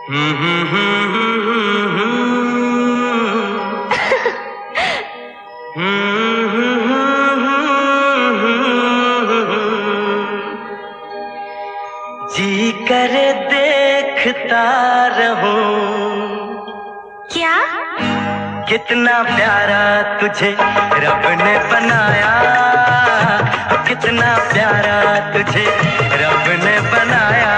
जी करे देखता रहूं। क्या? कितना प्यारा तुझे रब ने बनाया, कितना प्यारा तुझे रब ने बनाया।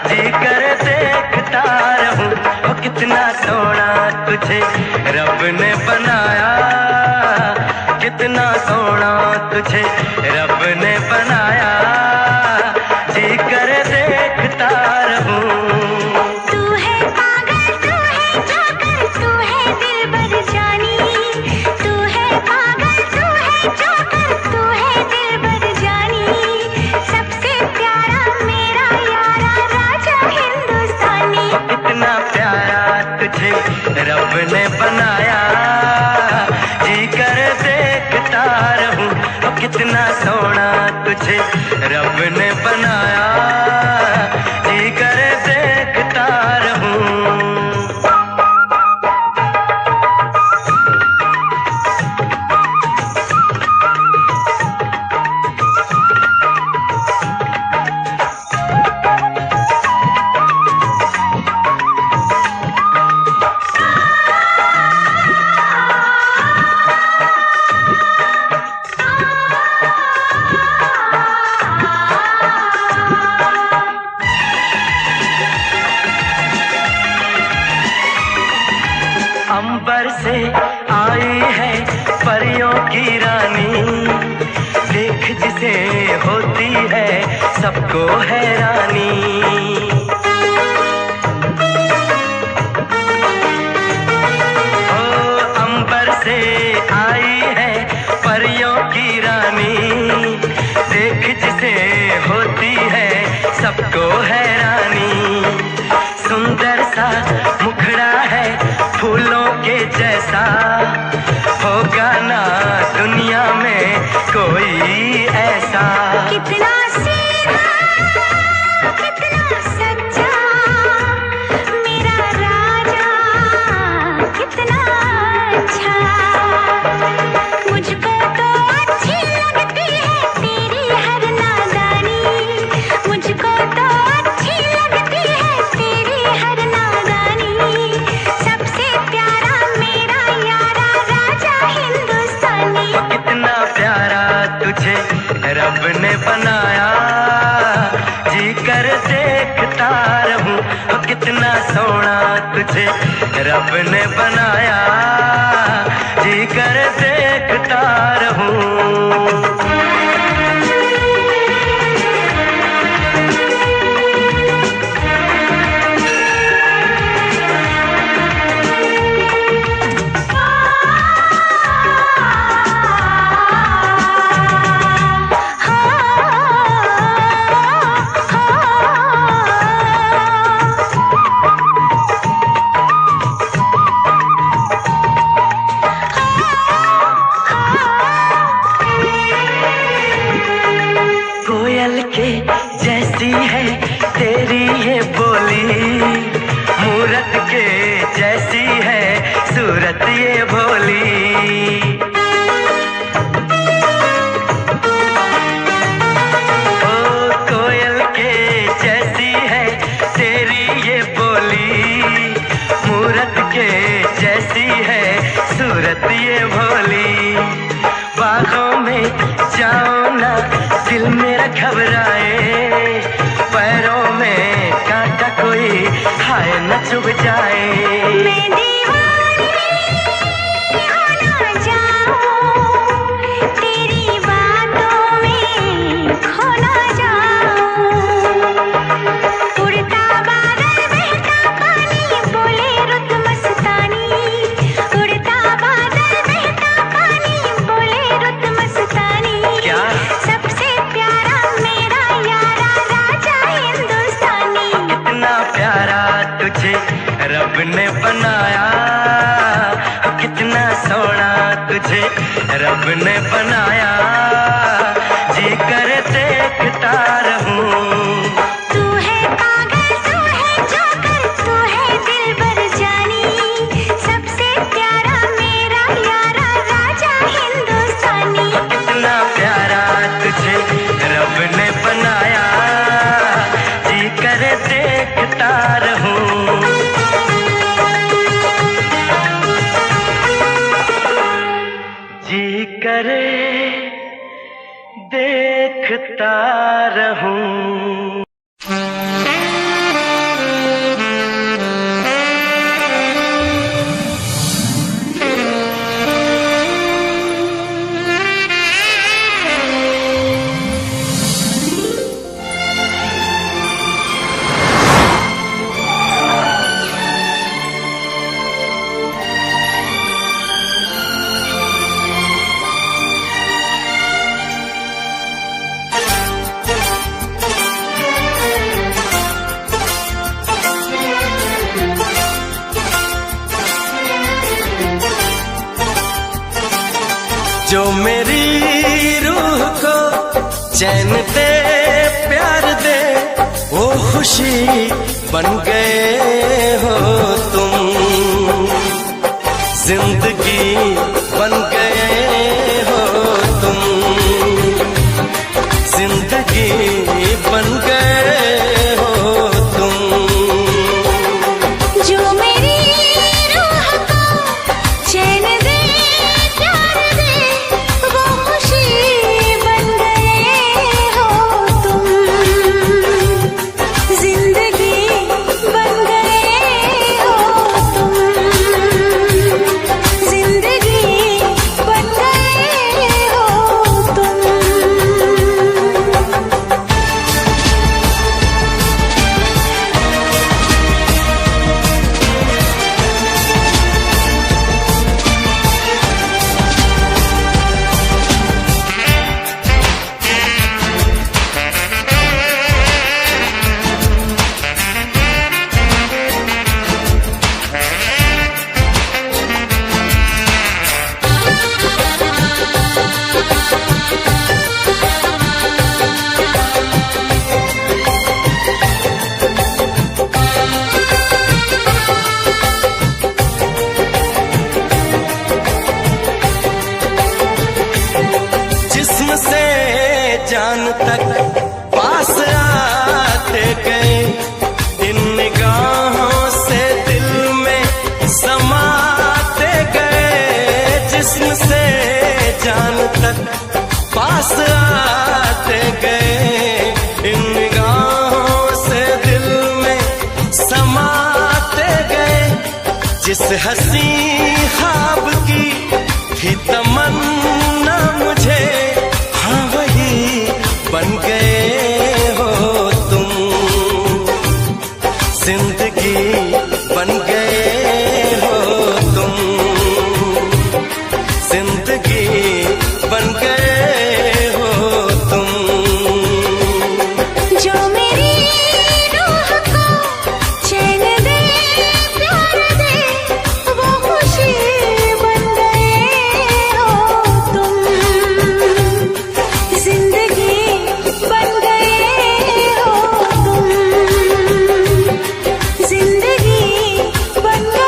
जी करे देखता रहूं, ओ कितना सोना तुझे रब ने बनाया, कितना सोना तुझे रब ने बनाया। जी करे देखता रहूं। तू है पागल, तू है जोकर, तू है दिलबर जानी। तू है पागल, तू है जोकर, तू है दिलबर जानी। सबसे प्यारा मेरा यारा राजा हिंदुस्तानी। कितना प्यारा तुझे रब ने बनाया, जी कर देखता रहूं। ओ कितना सोना तुझे रब ने बनाया, जी कर देखता रहूं। अंबर से आई है परियों की रानी, देख जिसे होती है सबको हैरानी। ओ अंबर से आई है परियों की रानी, देख जिसे होती है सबको हैरानी। सुंदर सा मुखड़ा है फूलों के जैसा, होगा ना दुनिया में कोई ऐसा। कितना सीधा, कितना सच्चा मेरा राजा, कितना अच्छा। मुझको तो अच्छी लगती है तेरी हर नादानी। मुझको तो अच्छी लगती है तेरी हर नादानी। सबसे प्यारा मेरा यारा राजा हिंदुस्तानी। कितना प्यारा तुझे रब ने बनाया, जी कर देखता रहूं। ओ कितना सोना तुझे रब ने बनाया, जी कर देखता रहूं। कोयल के जैसी है तेरी ये बोली, मूरत के जैसी है सूरत ये भोली। ओ कोयल के जैसी है तेरी ये बोली, मूरत के जैसी है सूरत ये भोली। बागों में जाओ ना दिल मेरा घबराए, पैरों में कांटा कोई हाय न चुभ जाए। मैं दीवानी हो ना जाऊं, तेरी बातों में खो ना जाऊं। उड़ता बादल बहता पानी बोले रुत मस्तानी। उड़ता बादल बहता पानी बोले रुत मस्तानी। क्या? सबसे प्यारा मेरा यारा राजा हिंदुस्तानी। कितना प्यारा तुझे रब ने बनाया, कितना सोना तुझे रब ने बनाया, जी कर देखता रहूं। तू है पागल, तू है जोकर, देखता रहूं। जी करे देखता रहूं। जो मेरी रूह को चैन दे प्यार दे वो खुशी बन गए हो तुम। जिंदगी बन गए हो तुम। जिंदगी बन गए हो तुम। जो मेरी रूह को चैन दे प्यार दे वो खुशी बन गए हो तुम। जिंदगी बन गए हो तुम। जिंदगी बन गए हो तुम। जिस्म से जान तक पास आते गए इन निगाहों से दिल में समाते गए। जिस्म से जान तक पास आते गए इन निगाहों से दिल में समाते गए। जिस हंसी ख्वाब की थी तमन्ना मुझे हाँ वही बन गए हो तुम। जिंदगी बन गए हो तुम। जिंदगी बन गए हो तुम। जो मेरी रूह को चैन दे प्यार दे वो खुशी बन गए हो तुम। जिंदगी बन गए हो तुम। जिंदगी बन गए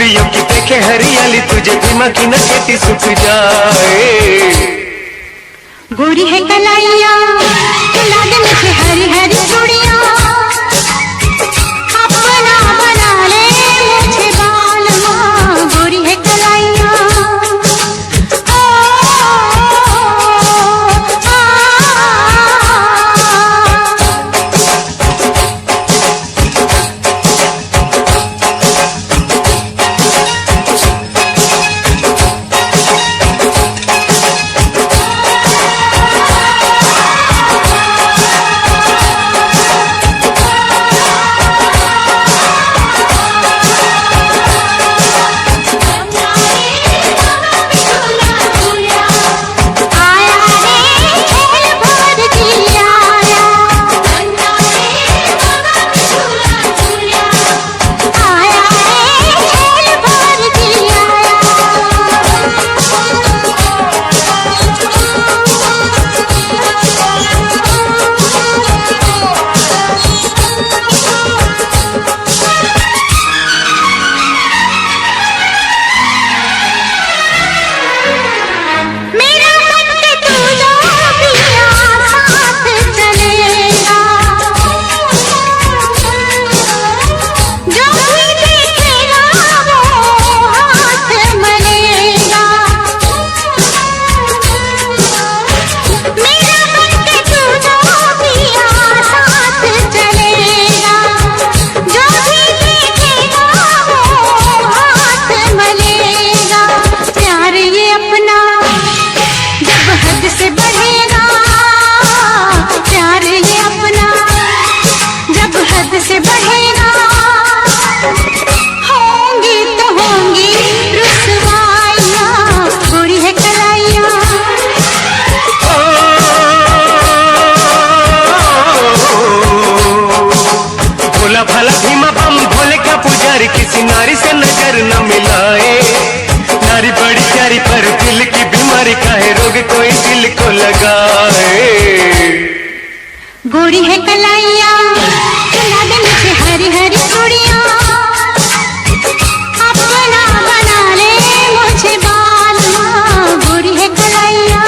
कलियों की देखे हरियाली, तुझे बीमा की न खेती सूख जाए। गोरी है कलाइया खिला दे मुझे हरी हरी चूड़ियां, अपना बना ले मुझे बालमा। गोरी है कलाइया किसी नारी से नजर न मिलाए। नारी बड़ी प्यारी पर दिल की बीमारी का है रोग कोई दिल को लगाए। गोरी है कलाइया खिला दे मुझे हरी हरी चूड़ियां, अपना बना ले मुझे बालमा। गोरी है कलाइया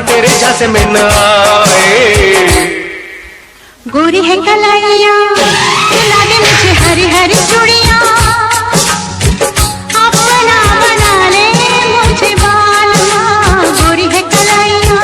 तेरे झांसे में न आए। गोरी है कलाइया खिला दे मुझे हरी हरी चूड़ियां, अपना बना ले मुझे बालमा। गोरी है कलाइया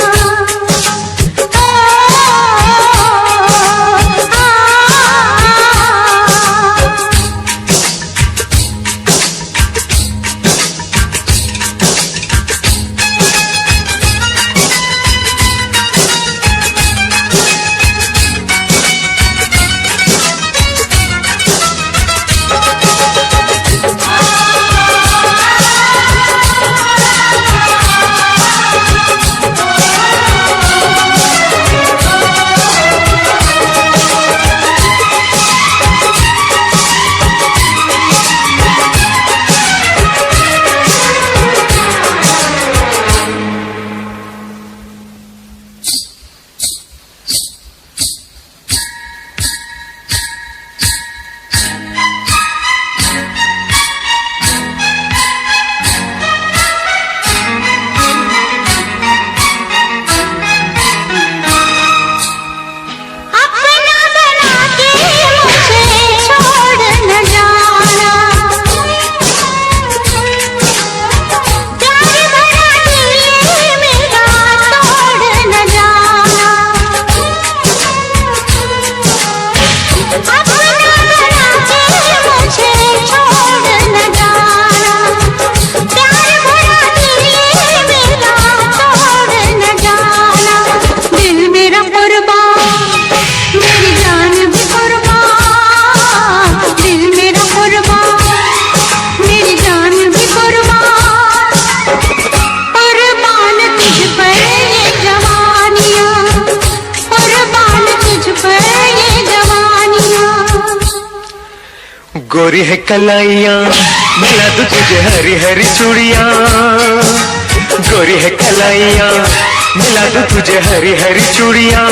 गोरी है कलाइयाँ मिला दूं तुझे हरी हरी चूड़ियाँ, गोरी है कलाइयाँ मिला दूं तुझे हरी हरी चूड़ियाँ,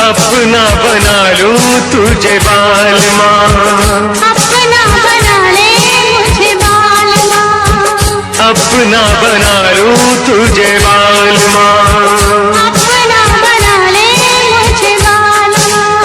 अपना बना लूं तुझे बाल माँ, अपना बना ले मुझे बाल माँ, अपना बना लूं तुझे बाल माँ, अपना बना ले मुझे बाल माँ।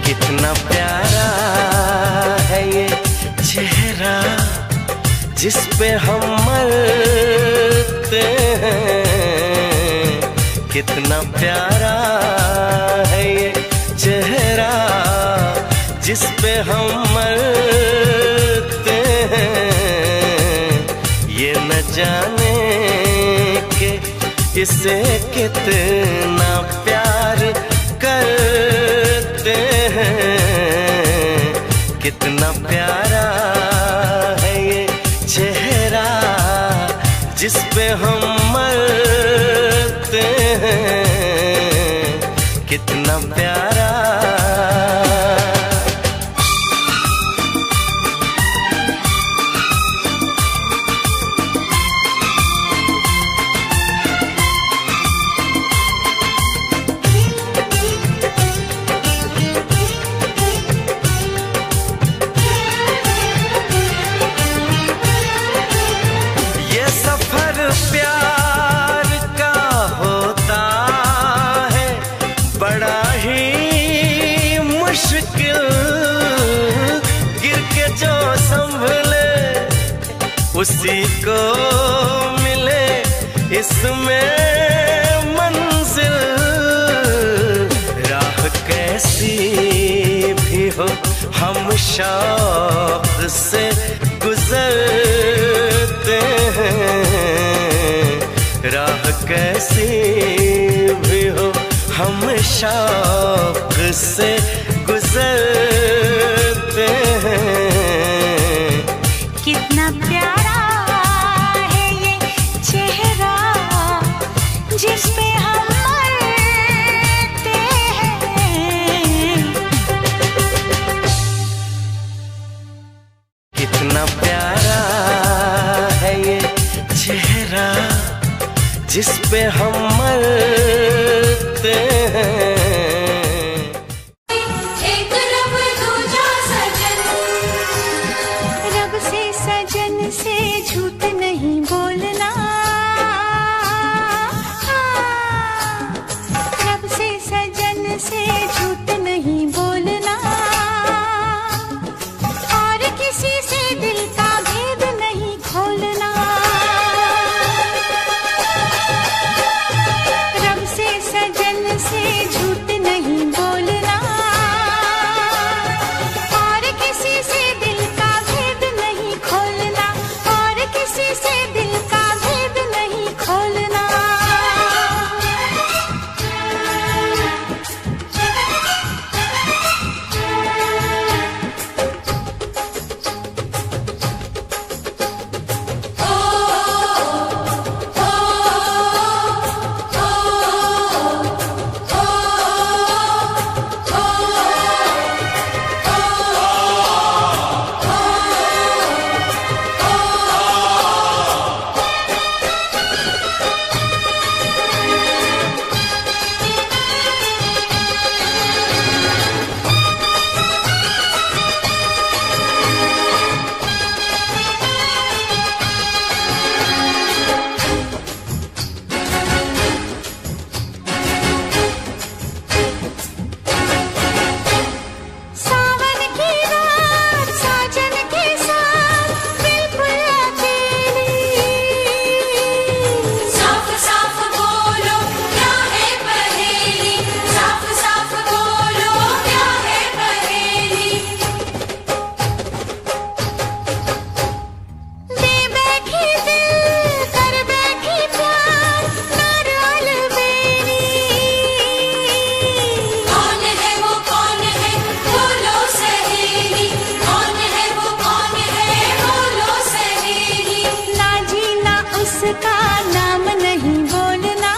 कितना प्यारा है ये चेहरा जिस पे हम मरते हैं, कितना प्यारा है ये चेहरा जिस पे हम मरते हैं, ये न जाने के इसे कितना प्यार करते हैं, कितना प्यारा है ये चेहरा जिस पे हम मरते हैं, कितना प्यारा। प्यार का होता है बड़ा ही मुश्किल, गिर के जो संभले उसी को मिले इसमें मंजिल, राह कैसी भी हो हम शौक से गुजरते हैं, राह कैसी भी हो हम शौक से गुजरते हैं। कितना प्यारा है ये चेहरा जिस पे हम मरते हैं, कितना प्यारा है ये चेहरा जिस पे हम मरते हैं। एक रब दूजा सजन, रब से सजन से झूठ नहीं बोलना, रब से सजन से झूठ नहीं बोलना, और किसी से दिल का भेद नहीं खोलना, रब से सजन से झूठ नाम नहीं बोलना,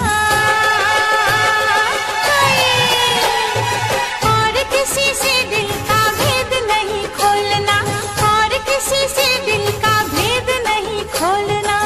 और किसी से दिल का भेद नहीं खोलना, और किसी से दिल का भेद नहीं खोलना।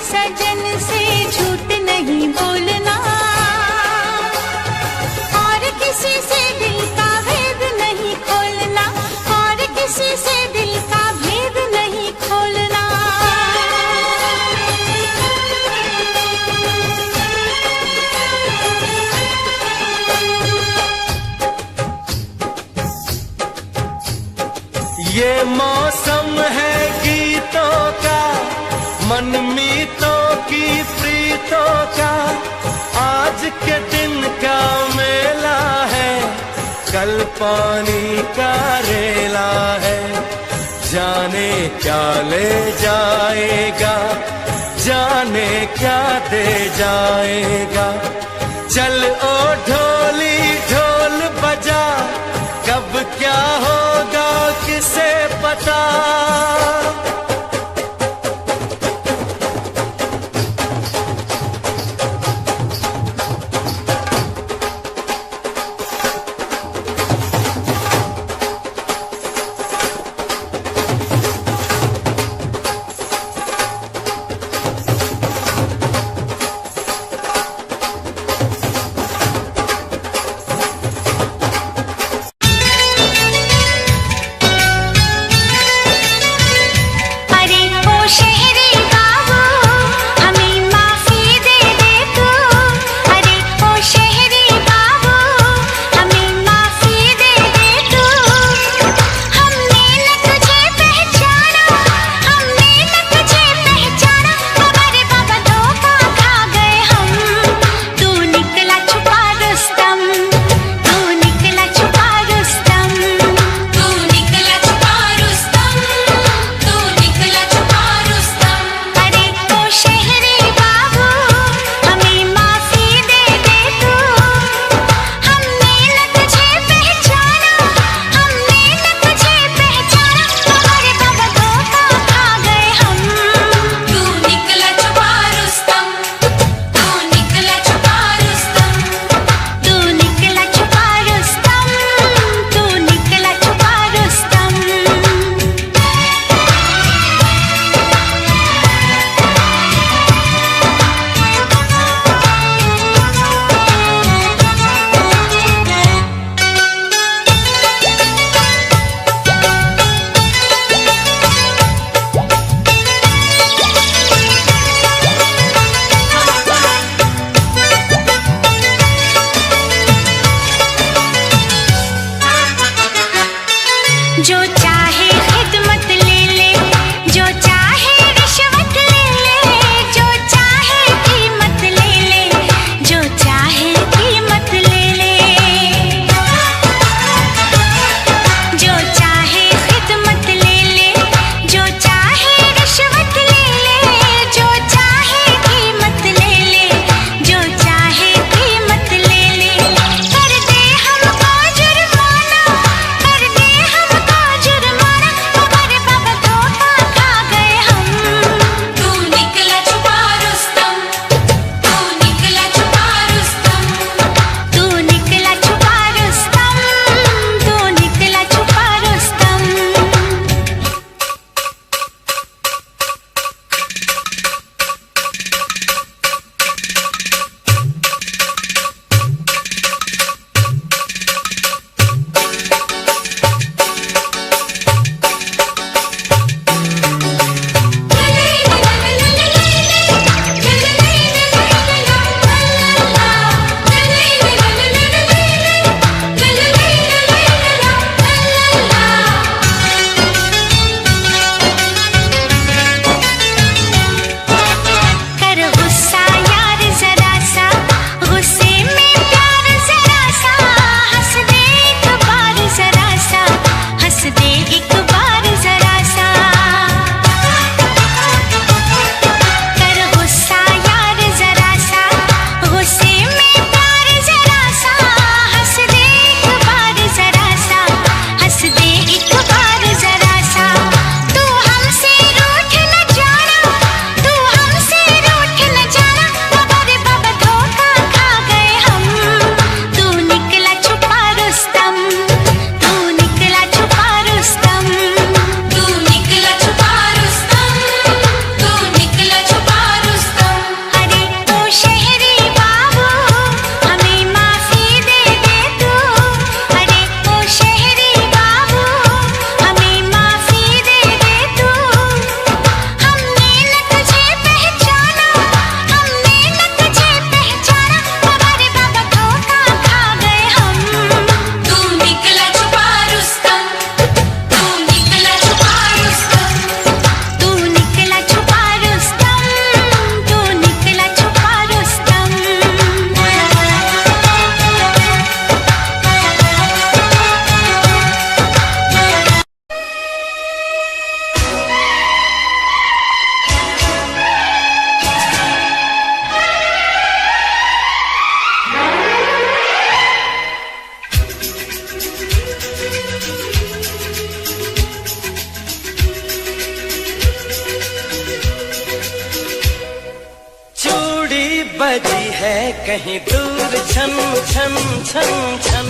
सजन से झूठ नहीं बोलना, और किसी से दिल का भेद नहीं खोलना, और किसी से दिल का भेद नहीं खोलना। ये मौसम है गीतों का, मनमीतों की प्रीतों का, आज के दिन का मेला है, कल पानी का रेला है। जाने क्या ले जाएगा, जाने क्या दे जाएगा। चल ओ ढोली ढोल बजा, कब क्या होगा किसे पता। बजी है कहीं दूर छन छन छन छन,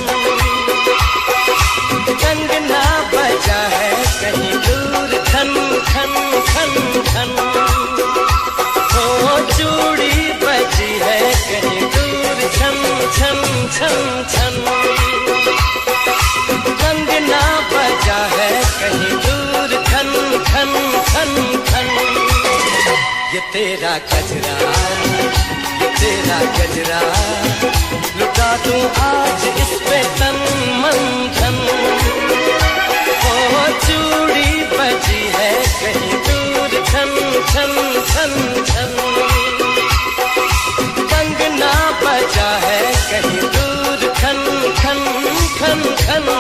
कंगना बजा है कहीं दूर खन खन खन खन। ओ चूड़ी बजी है कहीं दूर छन छन छन छन, कंगना बजा है कहीं दूर खन खन खन खन। ये तेरा गजरा, ये तेरा गजरा, लुटा दूं आज इस पे तन मन धन। ओ चूड़ी बजी है कहीं दूर छन छन छन छन, कंगना बजा है कहीं दूर खन खन खन खन।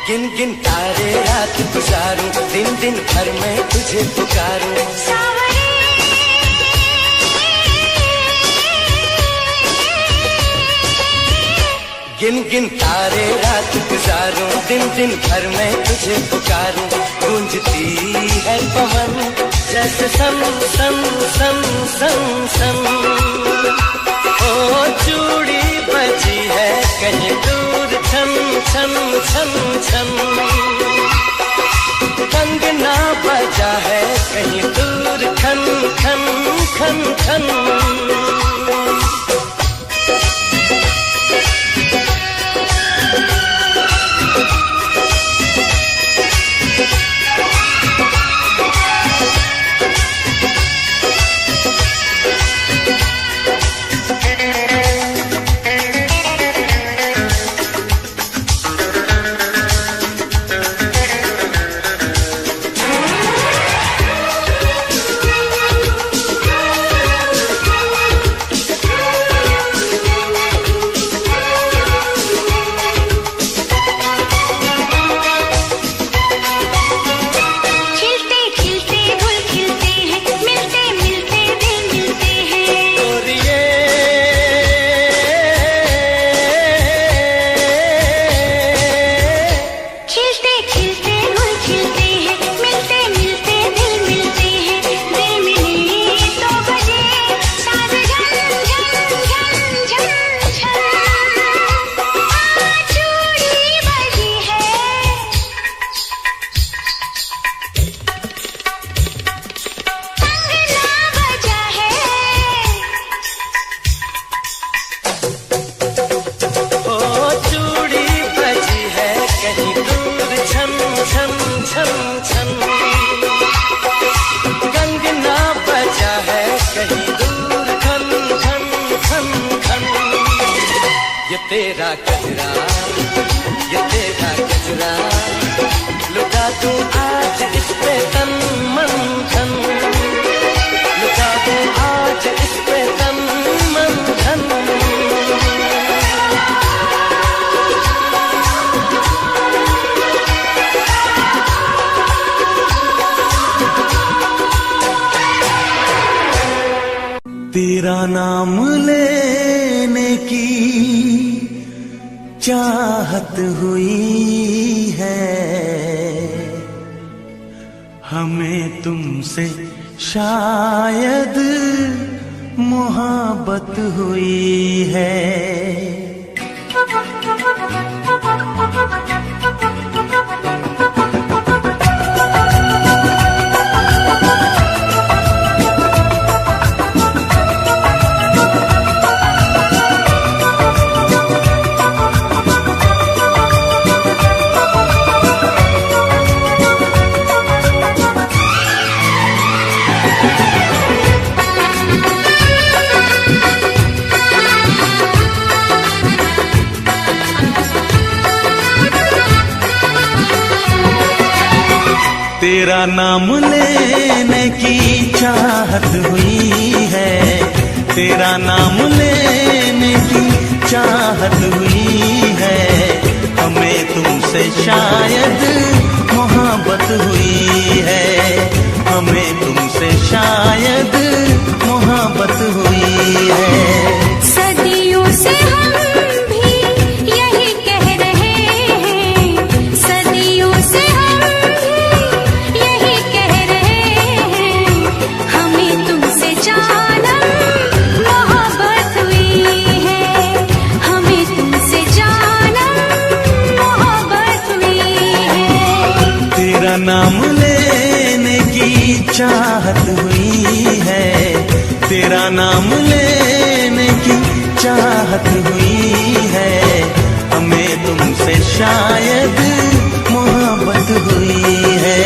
गिन गिन तारे रात गुजारूं, दिन दिन भर में तुझे पुकारूं। गिन गिन तारे रात गुजारूं, दिन दिन भर में तुझे पुकारूं। गूंजती है पवन जैसे सन सन सन सन सन। ओ चूड़ी बजी है कहीं दूर छन छन छन छन, कंगना बजा है कहीं दूर खन खन खन खन। तेरा गजरा, ये तेरा गजरा, लुटा दूं आज इस पे तन मन धन। लुटा दूं आज इस पे तन मन धन। तेरा नाम लेने की चाहत हुई है, हमें तुमसे शायद मोहब्बत हुई है। तेरा नाम लेने की चाहत हुई है, तेरा नाम लेने की चाहत हुई है। हमें तुमसे शायद मोहब्बत हुई है, हमें तुमसे शायद मोहब्बत हुई है। सदियों से हम भी यही कह रहे हैं, सदियों से हम भी यही कह रहे हैं। हमें तुमसे जानम मोहब्बत हुई है, हमें तुमसे जानम मोहब्बत हुई है। तेरा नाम लेने की चाहत हुई है, तेरा नाम लेने की चाहत हुई है। हमें तुमसे शायद मोहब्बत हुई है।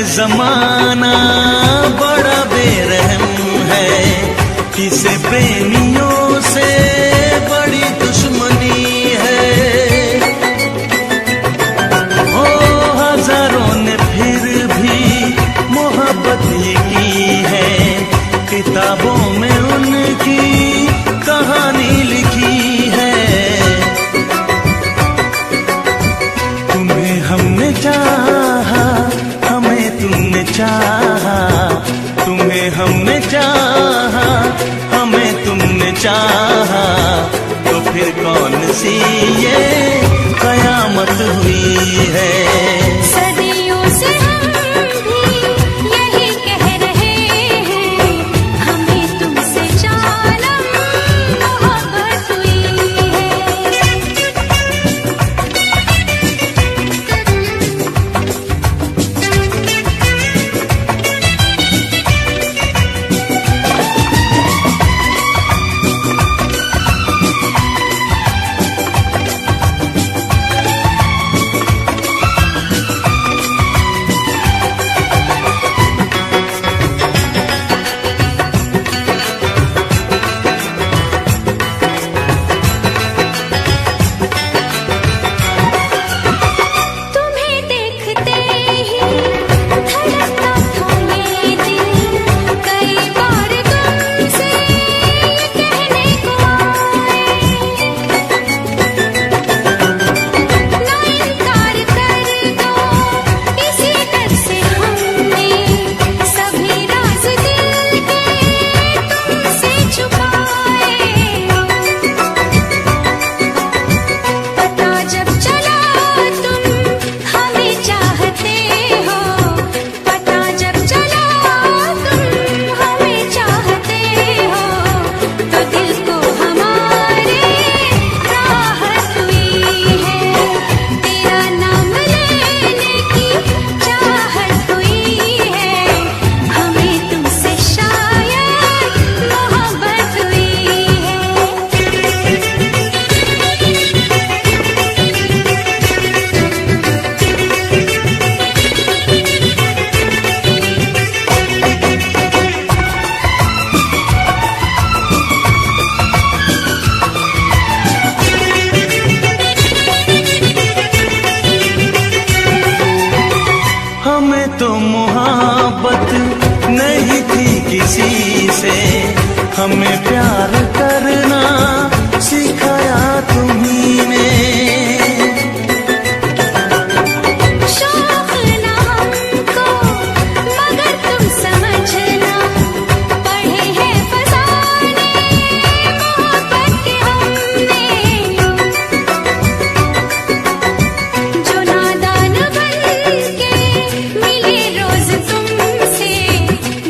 जमाना बड़ा बेरहम है, किसे प्रेमियों से बड़ी दुश्मनी है। ओ हजारों ने फिर भी मोहब्बत ही की है, किताबों में उनकी कहानी लिखी है। तुम्हें हमने चाहा, तुमने चाहा, तुम्हें हमने चाहा, हमें तुमने चाहा, तो फिर कौन सी ये कयामत हुई है। सदियों से हम भी यही कह रहे हैं, हमें तुमसे जानम मोहब्बत हुई है। हमें प्यार करना सिखाया तुम्ही ने। शौक ना हमको मगर तुम समझना, पढ़े हैं फसाने मोहब्बत के हमने। जो नादान बन के मिले रोज तुमसे,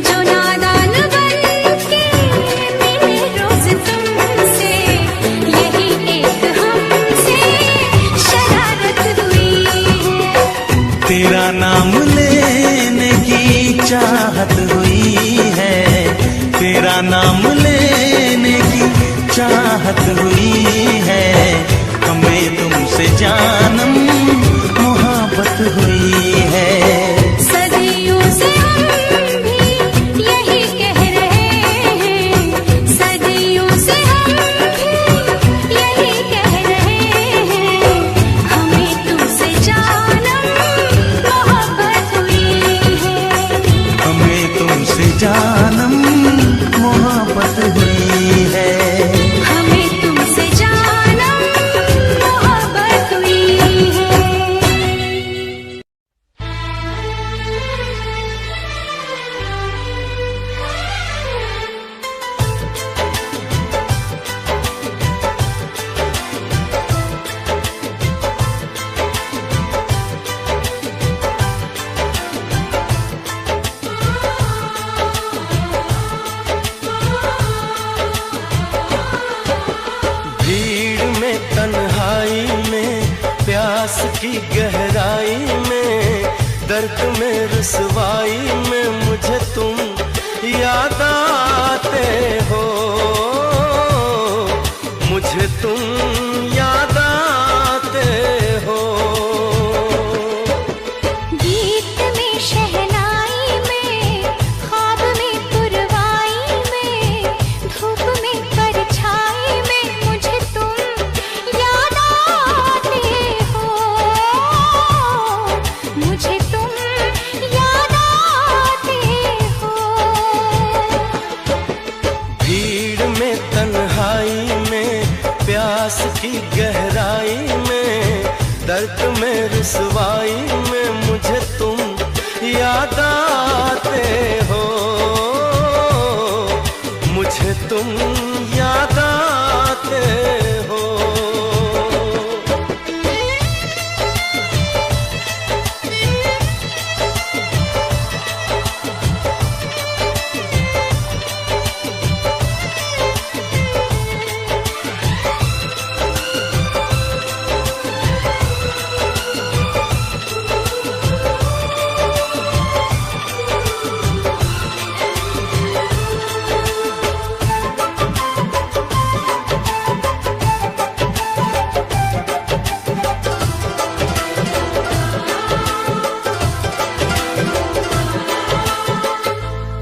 जो नादान बन के मिले रोज तुमसे, यही एक हमसे शरारत हुई है। तेरा नाम लेने की चाहत हुई है, तेरा नाम लेने की चाहत हुई है। हमें तुमसे जानम मोहब्बत हुई है। सदियों से हम भी यही कह रहे हैं, सदियों से हम भी यही कह रहे हैं। हमें तुमसे जानम मोहब्बत हुई है। हमें तुमसे जानम मोहब्बत हुई है। हमें तुमसे जानम मोहब्बत हुई है। भीड़ में तन्हाई में प्यास की गहराई में दर्द में रुसवाई में मुझे तुम याद आते हो, मुझे तुम याद आते हो। गीत में शहनाई में ख्वाब में पुरवाई में धूप में परछाई में मुझे तुम याद आते हो, मुझे तुम याद आते हो। भीड़ में तन्हाई में प्यास की गहराई में दर्द में रुसवाई में मुझे तुम याद आते हो, मुझे तुम याद आते हो।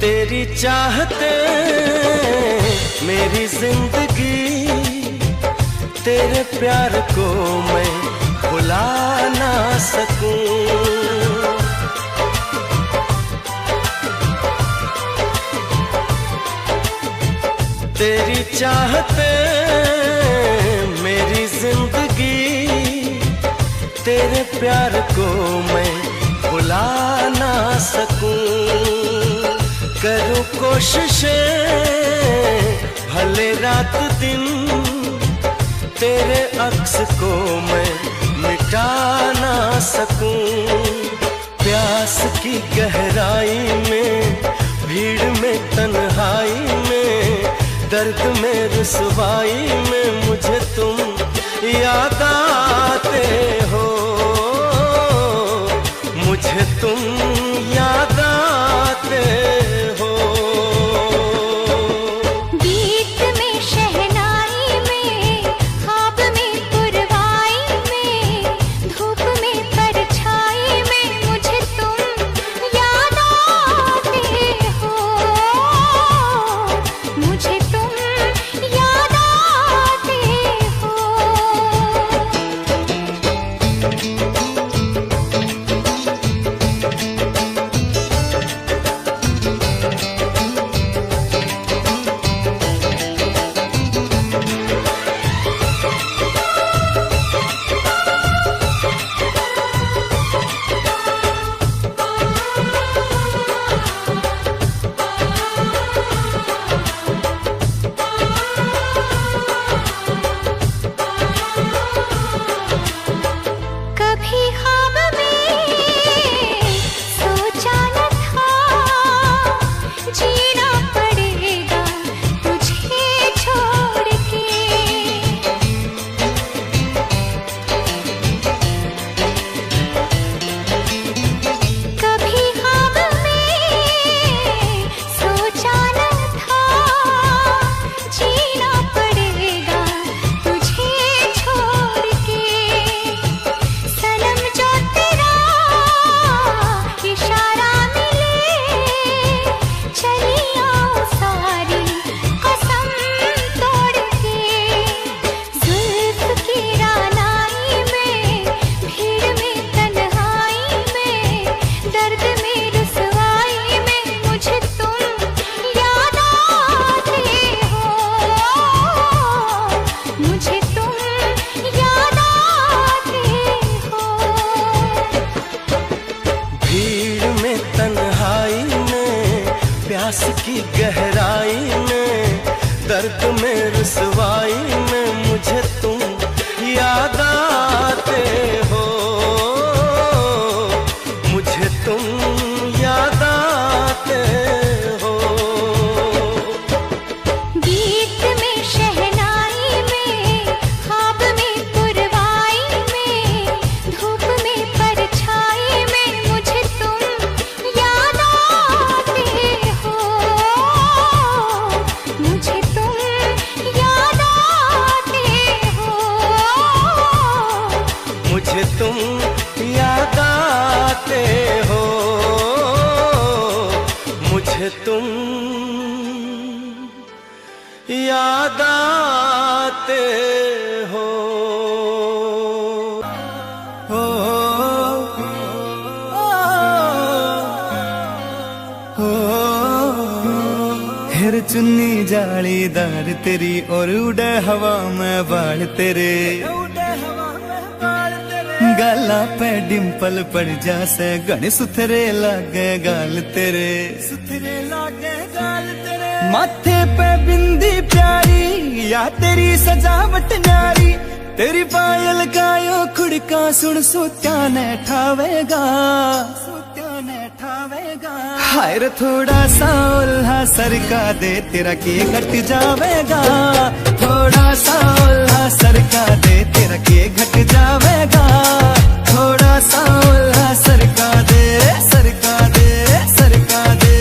तेरी चाहते मेरी जिंदगी, तेरे प्यार को मैं भुला ना सकूं। तेरी चाहते मेरी जिंदगी, तेरे प्यार को मैं भुला ना सकूं। करूं कोशिशें भले रात दिन, तेरे अक्स को मैं मिटा ना सकूं। प्यास की गहराई में भीड़ में तन्हाई में दर्द में रुसवाई में मुझे तुम याद आते हो, मुझे तुम याद आते हो। गीत में शहनाई में ख्वाब में पुरवाई में धूप में परछाई में मुझे तुम याद आते हो, मुझे तुम याद आते हो। सांस की गहराई में, दर्द में रुसवाई में मुझे तुम याद आते हो, मुझे तुम याद आते हो। गीत में शहनाई में, ख्वाब में पुरवाई में, धूप में परछाई में मुझे तुम याद आते हो, मुझे तुम याद आते हो, मुझे तुम याद आते हो, मुझे तुम याद आते हो। हेर चुन्नी जालीदार तेरी और उड़े हवा में बाल तेरे, गाला पे डिम्पल पड़ जासे घने सुथरे लागे गाल तेरे, सुथरे लागे गाल तेरे। माथे पे बिंदी प्यारी या तेरी सजावट न्यारी, तेरी पायल गायो खुड़का सुन सोत्या ने ठावेगा, सोत्या ने ठावेगा। हाय रे थोड़ा सा उल्हा सरका दे तेरा के घट जावेगा, थोड़ा सा उल्हा सरका दे तेरा के घट जावेगा, थोड़ा सा उल्हा सरका दे, सरका दे, सरका दे।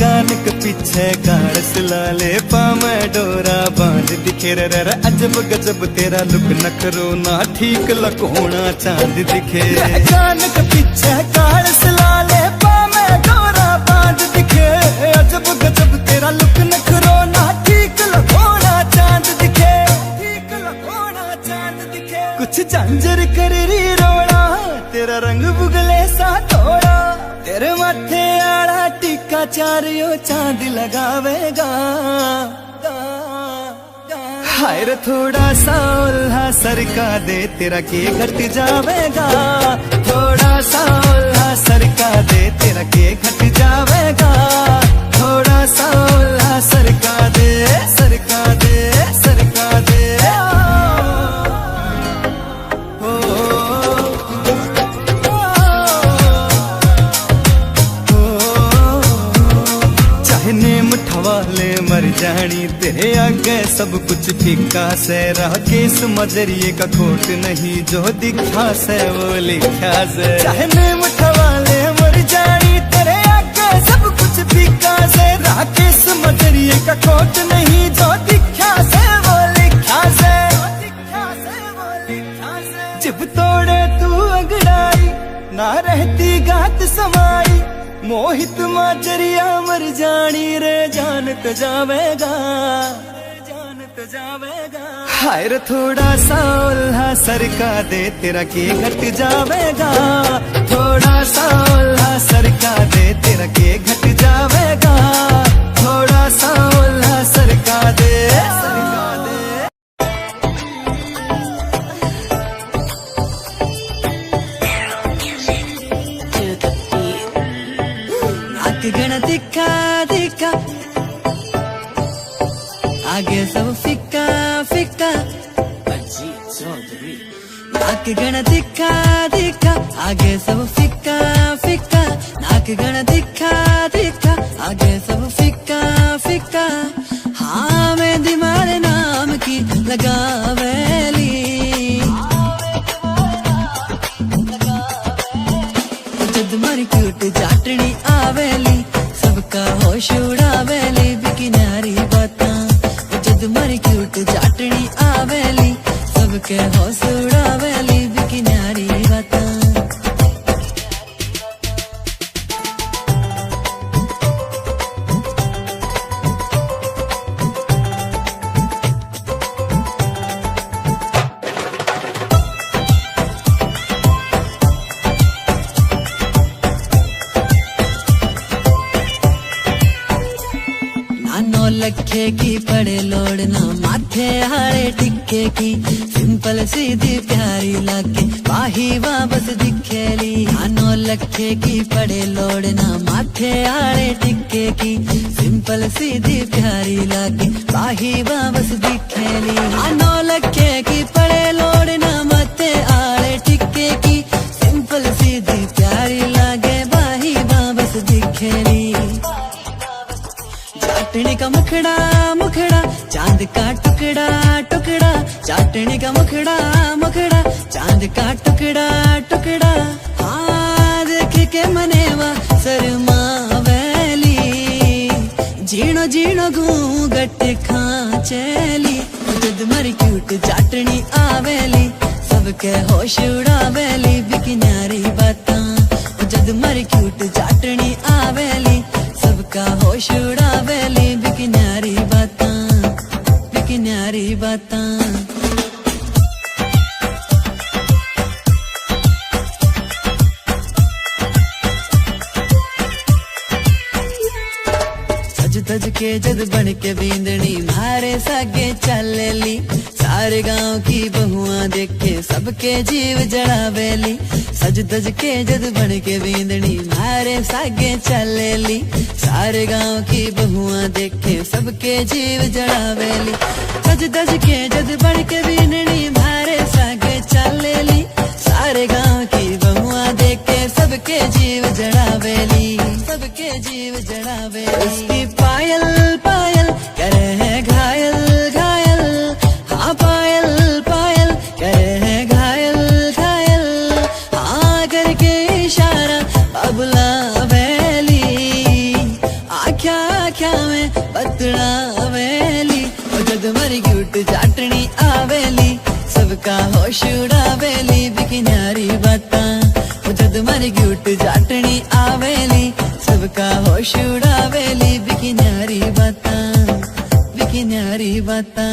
कान के पीछे काड़स लाले पामे डोरा बांध दिखे रे, अजब गजब तेरा लुक नखरो ना ठीक लकोना चांद दिखे। कान के पीछे काड़स लाले पामे डोरा बांध दिखे, अजब गजब तेरा लुक नखरो ना ठीक लकोना चांद दिखे, ठीक लकोना चांद दिखे। कुछ झांझर कर री रोड़ा तेरा रंग बुगले सा थोड़ा, तेरे माथे आड़ा टीका चारियो चांद लगावेगा। हाय रे थोड़ा सा उल्हा सरका दे तेरा के घट जावेगा, थोड़ा सा उल्हा सरका दे तेरा के घट जावेगा, थोड़ा सा उल्हा सरका दे, सरका दे, सरका दे। वाले मर जानी तेरे आगे सब कुछ फीका से, रह के इस मजरिए का खोट नहीं जो दिखा से वो लिखा से। चाहने मुठवाले मर जानी तेरे आगे सब कुछ फीका से, रह के इस मजरिए का खोट नहीं जो दिखा से वो लिखा से, जब तोड़े तू अगड़ाई ना रहती गात समाई, मोहित माचरिया मर जानी रे जानत जावेगा, जानत जावेगा। हाय रे थोड़ा सा उल्हा सरका दे तेरा के घट जावेगा, थोड़ा सा उल्हा सरका दे तेरा के घट जावेगा, थोड़ा सा उल्हा सरका दे, सरका दे। गण दिखा दिखा आगे सब फिक्का फिक्का, नाक गण दिखा दिखा आगे सब फिक्का फिक्का, नाक गण दिखा दिखा आगे सब फिक्का फिक्का। हाँ मैं दिमारे नाम की लगावेली, जद मरी क्यूट जाटनी आवेली, सबका होश उड़ावेली बिकिनारी बाता, जद मरी क्यूट जाटनी आवेली, सबके होश उड़ावेली बिकिनारी बाता। लखे की पड़े लोड़ना माथे हाड़े टिक्के की सिंपल सीधी प्यारी लागे बाही वापस दिखेली 9 लखे की पड़े लोड़ना माथे हाड़े टिक्के की सिंपल सीधी प्यारी लागे बाही वापस दिखेली 9 लखे की पड़े लोड़ना माथे हाड़े टिक्के की सिंपल सीधी प्यारी लागे बाही वापस दिखेली चाटने का मुखड़ा मुखड़ा चांद का टुकड़ा टुकड़ा चाटने का मुखड़ा मुखड़ा चांद का टुकड़ा टुकड़ा हाँ देख के मनेवा शर्मा वैली जीणो जीणो घूंघट खांचेली जद मरी क्यूट चाटनी आवेली सबके होश उड़ावेली बिकिन्यारी बातां जद मरी क्यूट चाटनी आवेली सबका होश उड़ावेली बिकिन्यारी बातां बिकिन्यारी बातां सज के जद बन के बींदनी मारे सागे चलेली सारे गांव की बहुआं देख के सबके जीव जड़ावेली सज धज के जद बन के बींदनी मारे सागे चलेली सारे गांव की बहुआं देख के सबके जीव जड़ावेली सज धज के जद बन के बींदनी मारे सागे चलेली सारे गांव की बहुआं देख के सबके जीव जड़ावेली सबके जीव जड़ावेली उसकी पायल पायल करे है घायल घायल हाँ पायल पायल करे है घायल घायल हाँ करके इशारा बाबुला वैली आख्या आख्या में बतड़ा वैली जद मरी क्यूट चाटनी आवेली सबका होश उड़ावेली बिकिन्यारी बातां जद मरी क्यूट चाटनी आवेली सबका होश उड़ावेली बिकिन्यारी बातां बिकिन्यारी बातां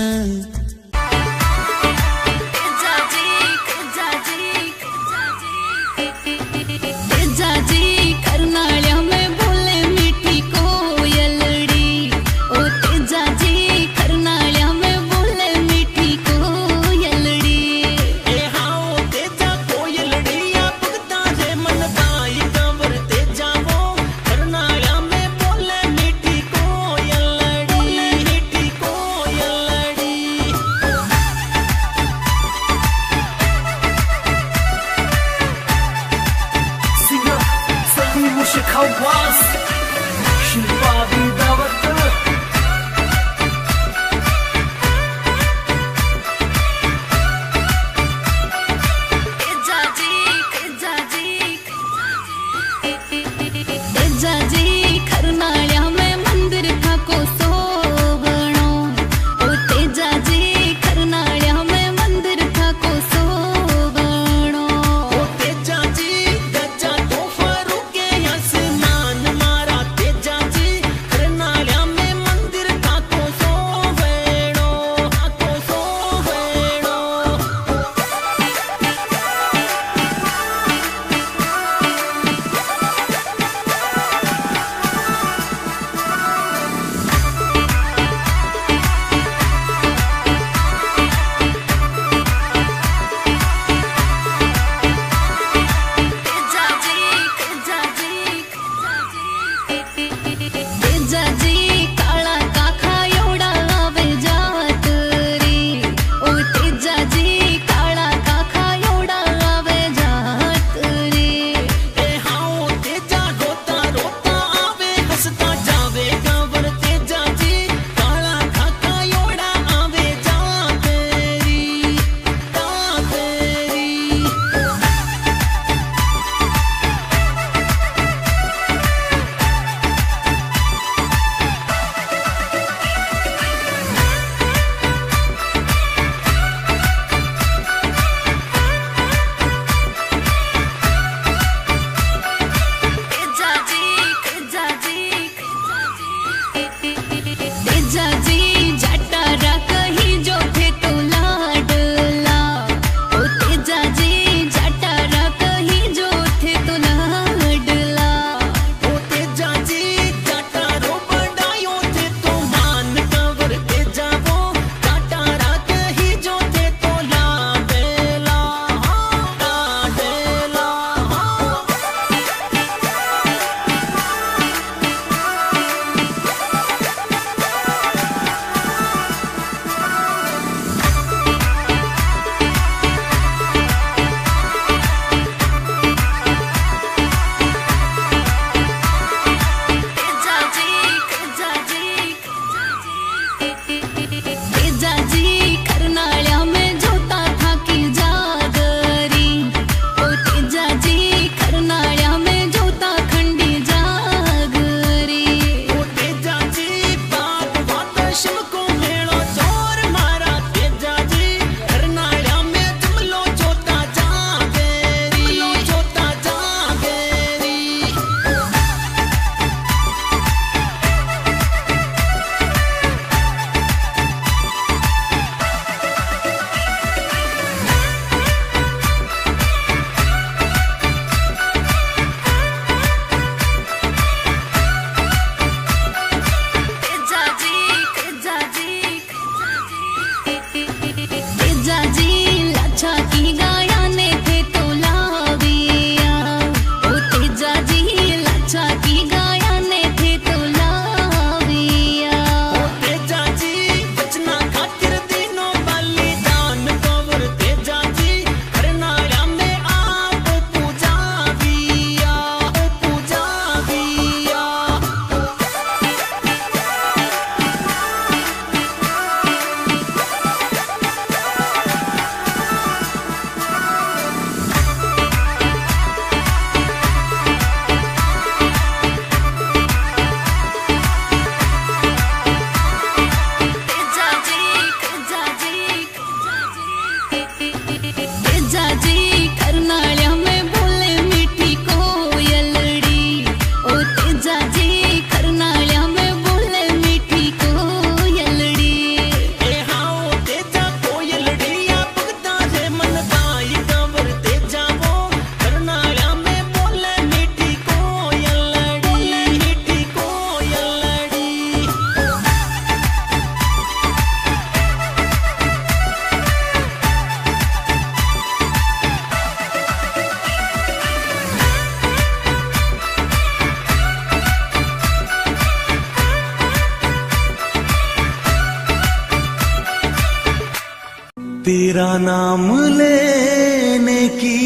तेरा नाम लेने की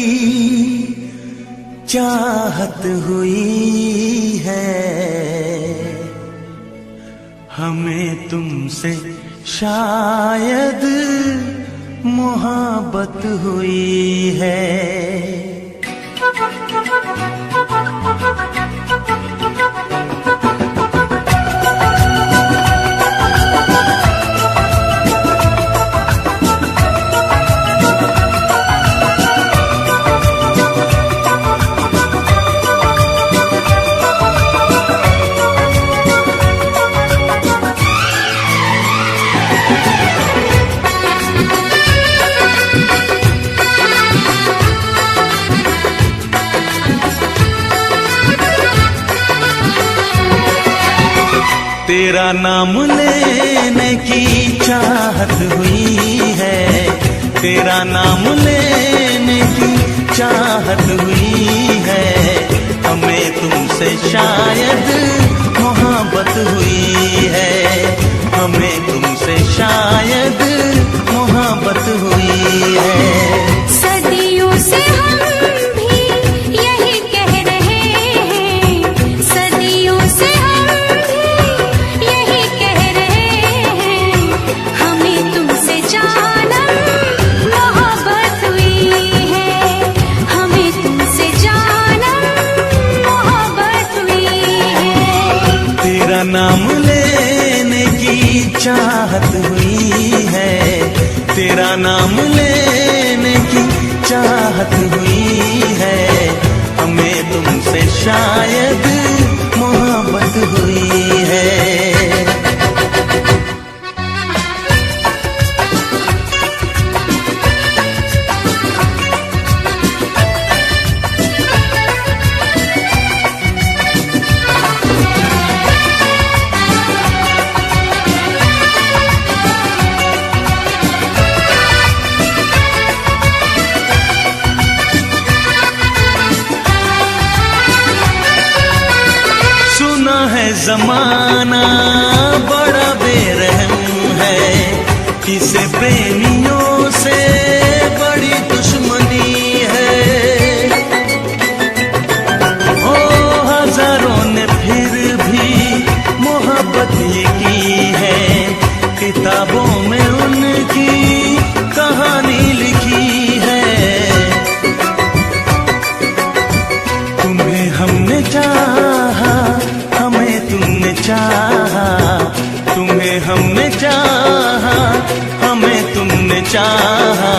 चाहत हुई है, हमें तुमसे शायद मोहब्बत हुई है। तेरा नाम लेने की चाहत हुई है, तेरा नाम लेने की चाहत हुई है, हमें तुमसे शायद मोहब्बत हुई है, हमें तुमसे शायद मोहब्बत हुई है। सदियों से हम भी यही कह रहे हैं, सदियों से हम भी यही कह रहे हैं, हमें तुमसे जानम मोहब्बत हुई है, हमें तुमसे जानम मोहब्बत हुई है। तेरा नाम लेने की चाहत हुई है, तेरा नाम लेने की चाहत हुई है, हमें तुमसे शायद मोहब्बत हुई है। जमाना बड़ा बेरहम है, किसे प्रेमियों से बड़ी दुश्मनी है। ओ हजारों ने फिर भी मोहब्बत ये की है, किताबों में उनकी कहानी लिखी है। तुम्हें हमने चाहा, हमें तुमने चाहा, तुम्हें हमने चाहा, हमें तुमने चाहा,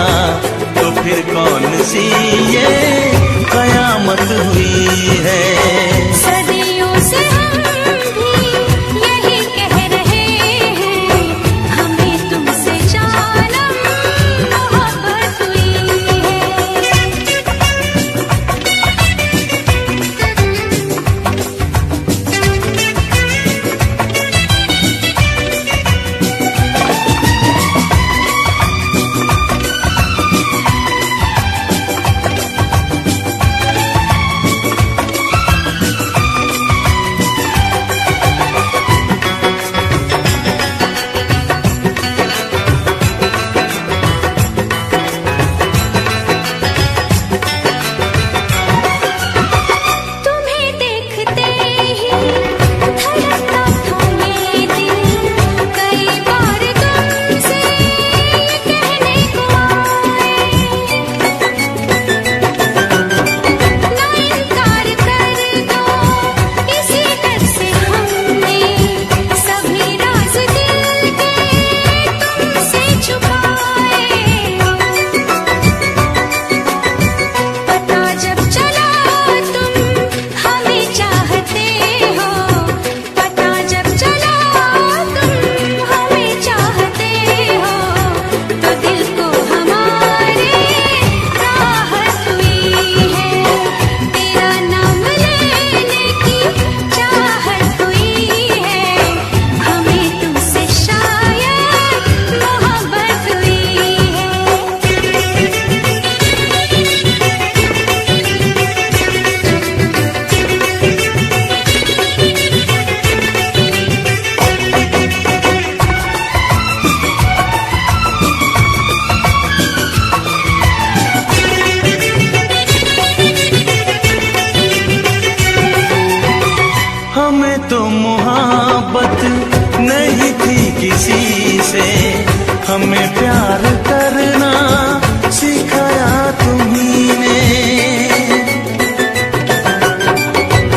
तो फिर कौन सी ये कयामत हुई है। सदियों से हम भी यही कह रहे हैं, हमें तुमसे जानम मोहब्बत हुई है। हमें प्यार करना सिखाया तुम्ही ने।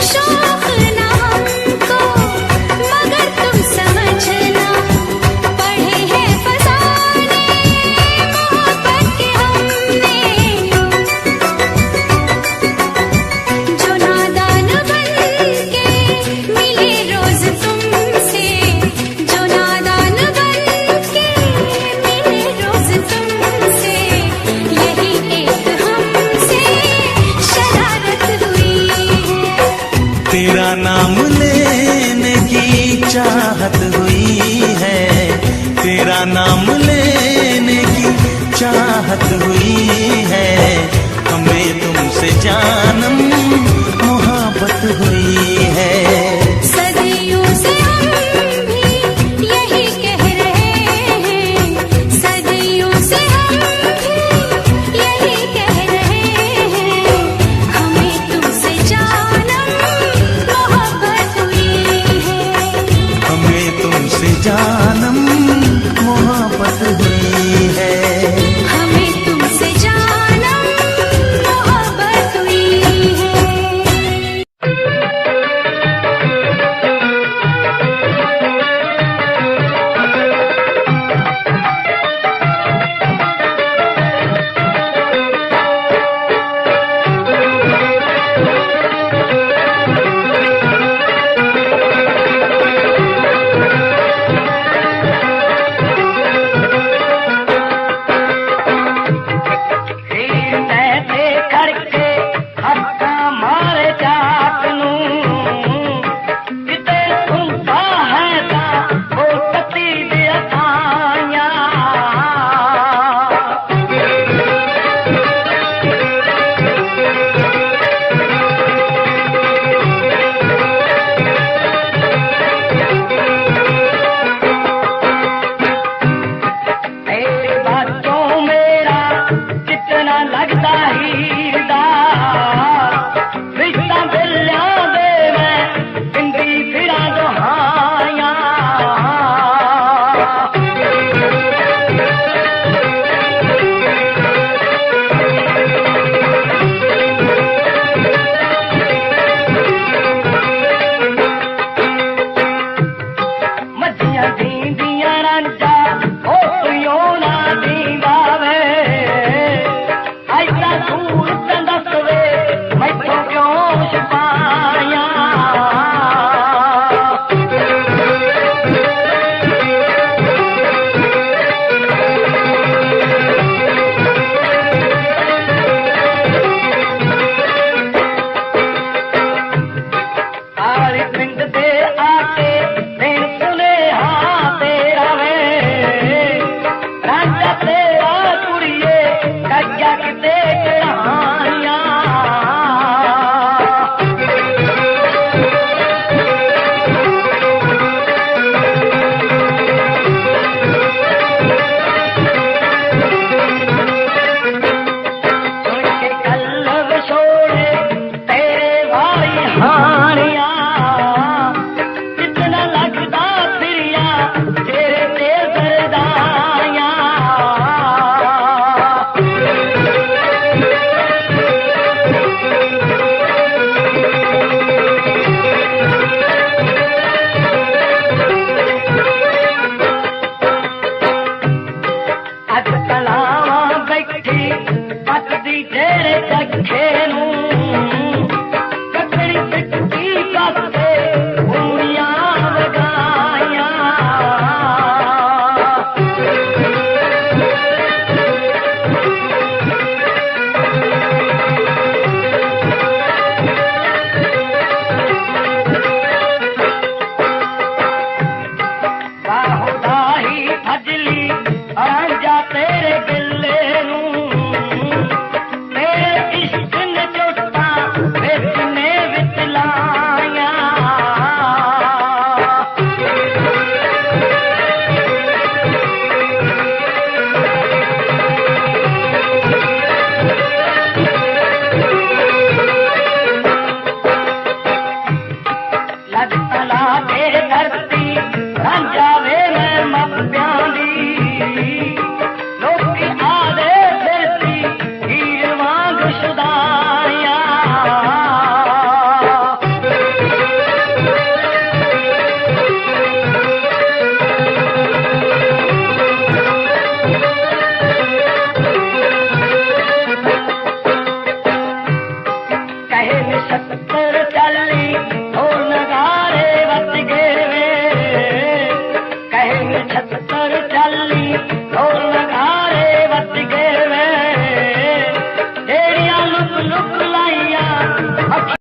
शौक ना हमको मगर तुम समझना, पढ़े हैं फसाने मोहब्बत के हमने। जो नादान बन के मिले रोज तुमसे, जो नादान बन के मिले रोज तुमसे, यही एक हमसे शरारत हुई है। तेरा नाम लेने की चाहत हुई है, तेरा नाम लेने की चाहत हुई है। हमें तुमसे जानम मोहब्बत हुई है। सदियों से हम भी यही कह रहे हैं, सदियों से हम भी यही कह रहे हैं। हमें तुमसे जानम मोहब्बत हुई है। हमें तुमसे जानम मोहब्बत हुई है। हमें तुमसे जानम मोहब्बत हुई है। ऐसे करके हक्का मारे जात नूं, किते सुनता है ता वो कती दे अखाइयां। तेरी बातों मेरा कितना लगता हीदा, रिश्ता बिल्ला दे मैं हिंदी फिरा दुहाया। मजियां दींदियां रांझा ओ तुयो ना दींदा वे, ऐसा दूर चंदस वे मैथों क्यों छुपाया। सारी पिंड दे आके दिन सुने हाँ तेरा वे, रांझा तेरा कुड़िए कज्जा किते कहानियां। सुन के कल विछोड़े तेरे भाई हानियां, कितना लगता फिरिया तेरे ते दरदाया। अज कलावा बैठी पतदी तेरे कखे नूं,